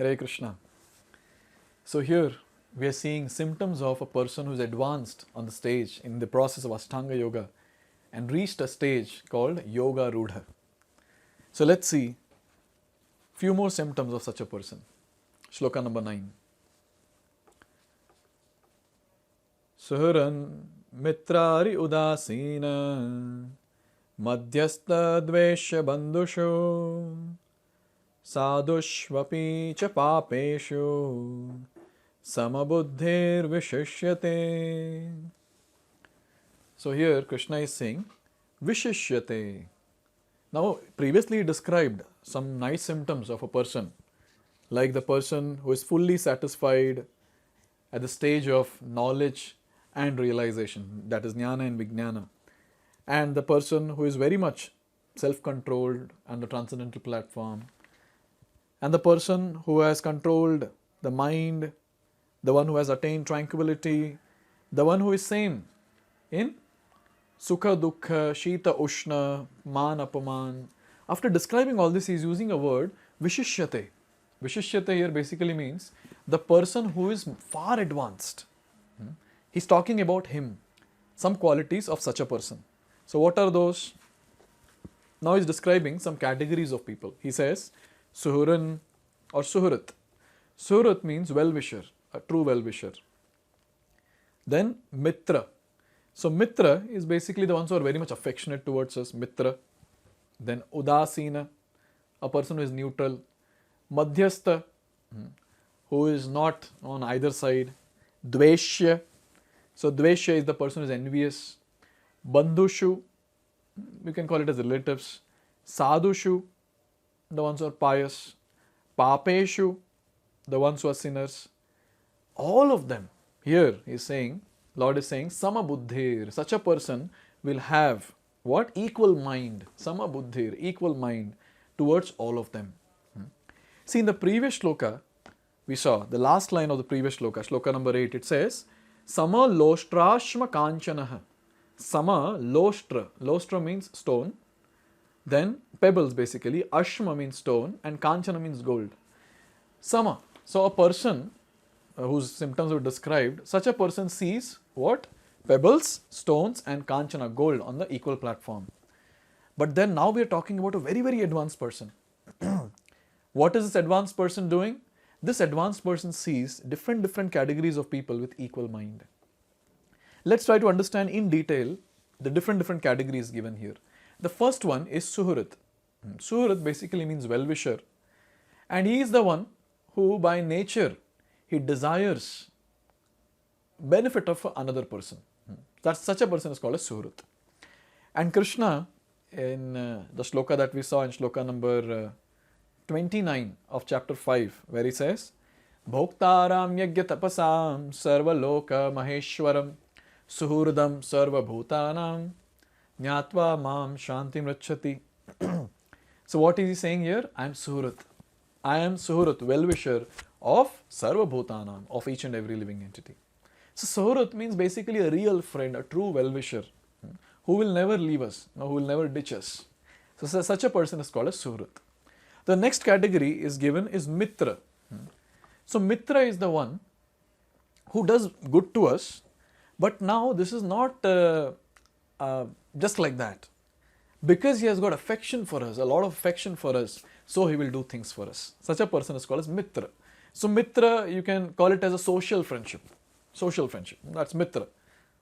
Hare Krishna. So here we are seeing symptoms of a person who is advanced on the stage in the process of Ashtanga Yoga and reached a stage called Yoga Rudha. So let's see few more symptoms of such a person. Shloka number 9. Suhuran mitrari udasina madhyastha dvesha bandhusho sadhushvapi cha papeshu samabuddhir vishishyate. So here Krishna is saying vishishyate. Now previously he described some nice symptoms of a person, like the person who is fully satisfied at the stage of knowledge and realization, that is jnana and vijnana, and the person who is very much self-controlled and the transcendental platform, and the person who has controlled the mind, the one who has attained tranquility, the one who is sane in sukha dukkha, shita ushna, man apaman. After describing all this, he is using a word vishishyate. Vishishyate here basically means the person who is far advanced. He's talking about him, some qualities of such a person. So what are those? Now he's describing some categories of people. He says Suhuran or Suhurat. Suhurat means well-wisher, a true well-wisher. Then Mitra. So Mitra is basically the ones who are very much affectionate towards us, Mitra. Then Udasina, a person who is neutral. Madhyastha, who is not on either side. Dveshya. So Dveshya is the person who is envious. Bandhushu, we can call it as relatives. Sadhushu, the ones who are pious. Papeshu, the ones who are sinners. All of them, here he is saying, Lord is saying, Samabuddhir, such a person will have what? Equal mind. Samabuddhir, equal mind towards all of them. See, in the previous shloka, we saw the last line of the previous shloka, shloka number 8, it says, Sama loshtrashma kanchanaha. Sama loshtra. Loshtra means stone. Then pebbles basically. Ashma means stone and kanchana means gold. Sama. So a person whose symptoms were described, such a person sees what? Pebbles, stones and kanchana, gold on the equal platform. But then now we are talking about a very, very advanced person. What is this advanced person doing? This advanced person sees different categories of people with equal mind. Let's try to understand in detail the different categories given here. The first one is Suhurat. Suhurat basically means well-wisher, and he is the one who by nature he desires benefit of another person. That's such a person is called as Suhurat. And Krishna in the shloka that we saw in shloka number 29 of chapter 5, where he says, Bhoktaram yagya tapasam sarva loka maheshwaram suhurdam sarva bhutanam nyatva mam shantim rachati. So what is he saying here? I am Suhurat. I am Suhurat, well-wisher of sarva bhutanam, of each and every living entity. So Suhurat means basically a real friend, a true well-wisher, who will never leave us, who will never ditch us. So such a person is called as Suhurat. The next category is given is Mitra. So Mitra is the one who does good to us, but now this is not just like that. Because he has got affection for us, a lot of affection for us, so he will do things for us. Such a person is called as Mitra. So Mitra, you can call it as a social friendship. Social friendship, that's Mitra.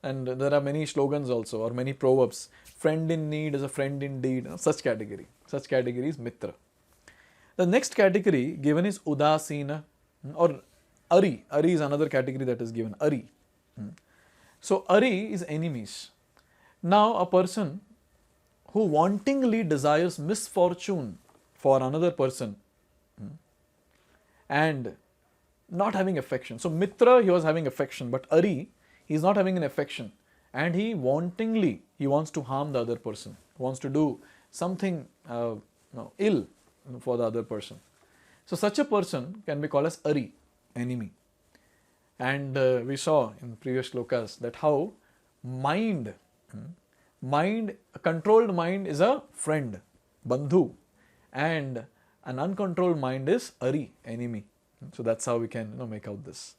And there are many slogans also, or many proverbs. Friend in need is a friend indeed. Such category. Such category is Mitra. The next category given is Udasina or Ari. Ari is another category that is given. Ari. So Ari is enemies. Now a person who wantingly desires misfortune for another person and not having affection. So Mitra, he was having affection, but Ari, he is not having an affection, and he wantingly, he wants to harm the other person, wants to do something ill for the other person. So such a person can be called as Ari, enemy. And we saw in previous shlokas that how mind, a controlled mind is a friend, bandhu, and an uncontrolled mind is Ari, enemy. So that's how we can make out this.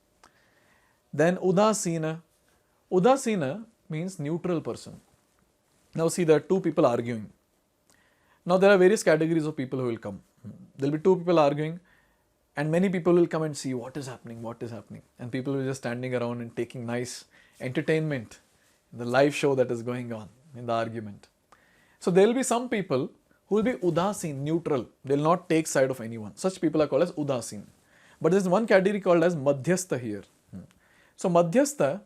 Then Udasina. Udasina means neutral person. Now see, there are two people arguing. Now there are various categories of people who will come. There will be two people arguing, and many people will come and see what is happening. And people will be just standing around and taking nice entertainment in the live show that is going on in the argument. So there will be some people who will be udasin, neutral. They will not take side of anyone. Such people are called as udasin. But there is one category called as madhyastha here. So madhyastha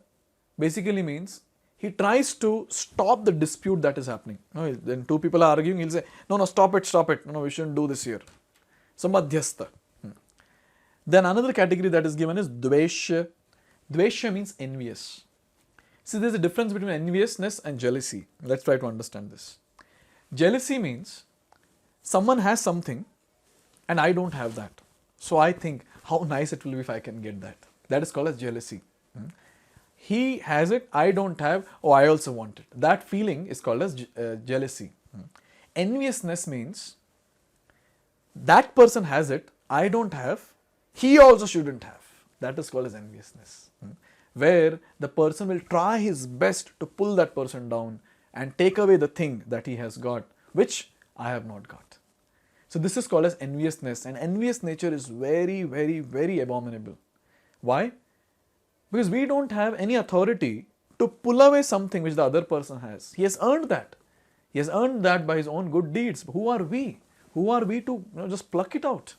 basically means he tries to stop the dispute that is happening. Then two people are arguing, he'll say, no, stop it. No, we shouldn't do this here. So madhyastha. Then another category that is given is dveshya. Dveshya means envious. See, there's a difference between enviousness and jealousy. Let's try to understand this. Jealousy means someone has something and I don't have that. So I think how nice it will be if I can get that. That is called as jealousy. He has it, I don't have, I also want it. That feeling is called as jealousy. Enviousness means that person has it, I don't have, he also shouldn't have. That is called as enviousness. Where the person will try his best to pull that person down and take away the thing that he has got, which I have not got. So this is called as enviousness, and envious nature is very, very, very abominable. Why? Because we don't have any authority to pull away something which the other person has. He has earned that. He has earned that by his own good deeds. Who are we? Who are we to just pluck it out?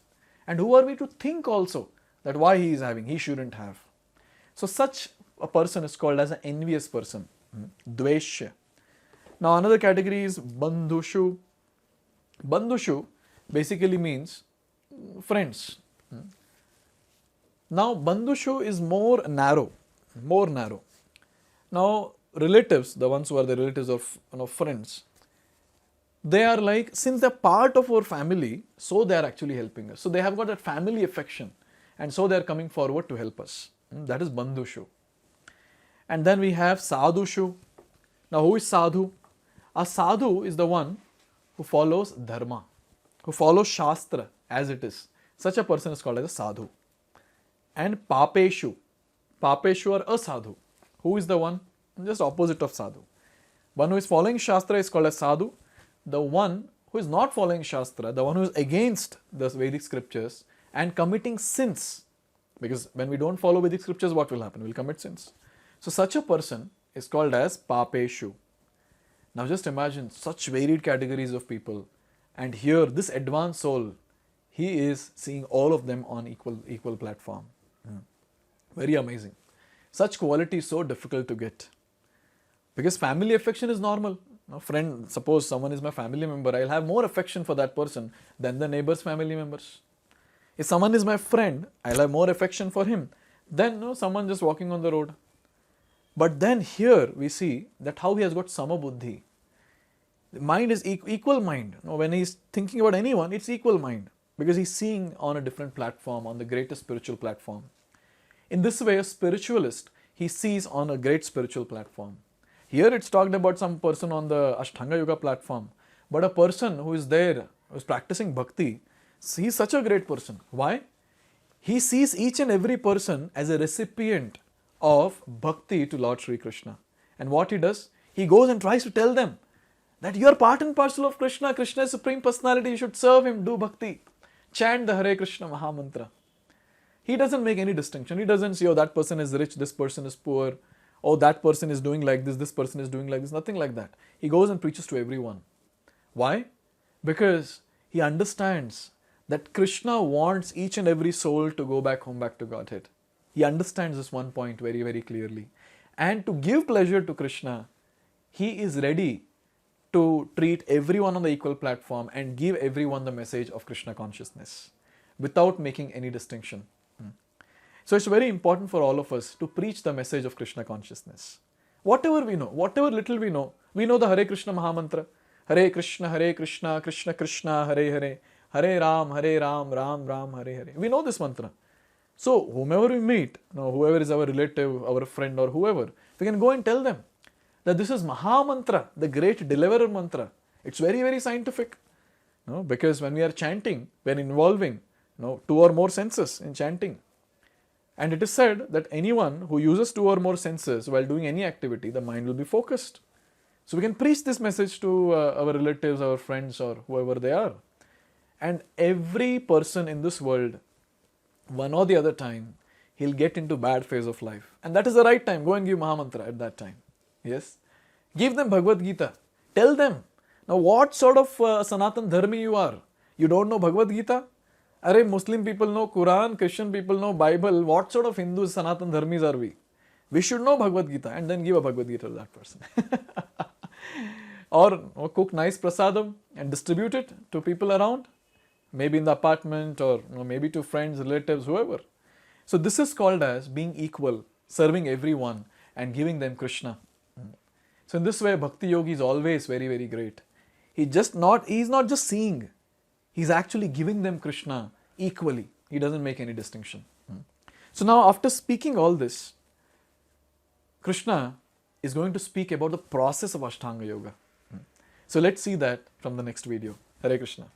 And who are we to think also that why he is having, he shouldn't have. So such a person is called as an envious person. Dveshya. Now another category is bandhushu. Bandhushu basically means friends. Now bandhushu is more narrow. Now relatives, the ones who are the relatives of friends, they are like, since they're part of our family, so they are actually helping us. So they have got that family affection, and so they are coming forward to help us. That is bandhushu. And then we have sadhushu. Now who is sadhu? A sadhu is the one who follows dharma, who follows shastra as it is. Such a person is called as a sadhu. And papeshu. Papeshu or asadhu. Who is the one? Just opposite of sadhu. One who is following shastra is called as sadhu. The one who is not following shastra, the one who is against the Vedic scriptures and committing sins. Because when we don't follow Vedic scriptures, what will happen? We'll commit sins. So such a person is called as papeshu. Now just imagine such varied categories of people, and here this advanced soul, he is seeing all of them on equal platform. Very amazing. Such quality is so difficult to get. Because family affection is normal. Now, friend, suppose someone is my family member, I'll have more affection for that person than the neighbor's family members. If someone is my friend, I'll have more affection for him than someone just walking on the road. But then here we see that how he has got samabuddhi. The mind is equal mind. When he's thinking about anyone, it's equal mind. Because he's seeing on a different platform, on the greatest spiritual platform. In this way, a spiritualist, he sees on a great spiritual platform. Here it's talked about some person on the Ashtanga Yoga platform. But a person who is there, who is practicing bhakti, he's such a great person. Why? He sees each and every person as a recipient of bhakti to Lord Sri Krishna. And what he does? He goes and tries to tell them that you are part and parcel of Krishna. Krishna is Supreme Personality. You should serve him, do bhakti. Chant the Hare Krishna Maha Mantra. He doesn't make any distinction. He doesn't say, that person is rich, this person is poor. That person is doing like this person is doing like this. Nothing like that. He goes and preaches to everyone. Why? Because he understands that Krishna wants each and every soul to go back home, back to Godhead. He understands this one point very, very clearly. And to give pleasure to Krishna, he is ready to treat everyone on the equal platform and give everyone the message of Krishna consciousness without making any distinction. So it's very important for all of us to preach the message of Krishna consciousness. Whatever we know, whatever little we know the Hare Krishna Maha Mantra. Hare Krishna, Krishna Krishna, Hare Hare, Hare Ram, Ram Ram, Hare Hare. We know this mantra. So whomever we meet, whoever is our relative, our friend or whoever, we can go and tell them that this is Maha Mantra, the great deliverer mantra. It's very, very scientific. Because when we are chanting, we are involving 2 or more senses in chanting. And it is said that anyone who uses 2 or more senses while doing any activity, the mind will be focused. So we can preach this message to our relatives, our friends, or whoever they are. And every person in this world, one or the other time, he'll get into bad phase of life. And that is the right time. Go and give Mahamantra at that time. Yes? Give them Bhagavad Gita. Tell them. Now what sort of Sanatan Dharmi you are? You don't know Bhagavad Gita? Arey, Muslim people know Quran, Christian people know Bible. What sort of Hindus, Sanatan Dharmis are we? We should know Bhagavad Gita and then give a Bhagavad Gita to that person. Or cook nice prasadam and distribute it to people around. Maybe in the apartment or maybe to friends, relatives, whoever. So this is called as being equal, serving everyone and giving them Krishna. So in this way, Bhakti Yogi is always very, very great. He's not just seeing, he's actually giving them Krishna equally. He doesn't make any distinction. So now after speaking all this, Krishna is going to speak about the process of Ashtanga Yoga. So let's see that from the next video. Hare Krishna.